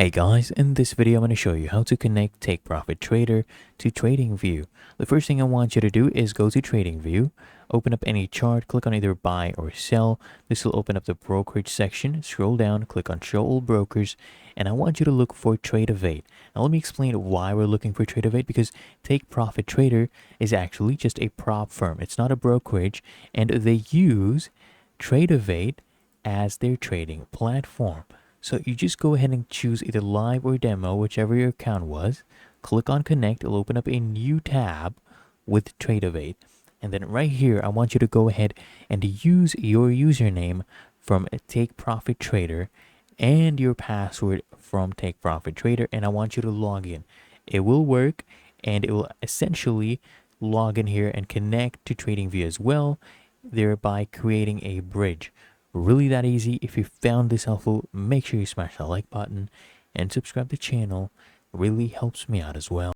Hey guys, in this video I'm going to show you how to connect Take Profit Trader to TradingView. The first thing I want you to do is go to TradingView, open up any chart, click on either buy or sell. This will open up the brokerage section, scroll down, click on show all brokers, and I want you to look for TradeOvate. Now let me explain why we're looking for TradeOvate, because Take Profit Trader is actually just a prop firm. It's not a brokerage, and they use TradeOvate as their trading platform. So you just go ahead and choose either live or demo, whichever your account was. Click on connect. It'll open up a new tab with TradingView. And then right here, I want you to go ahead and use your username from Take Profit Trader and your password from Take Profit Trader. And I want you to log in. It will work, and it will essentially log in here and connect to TradingView as well, thereby creating a bridge. Really that easy. If you found this helpful, make sure you smash that like button and subscribe to the channel. It really helps me out as well.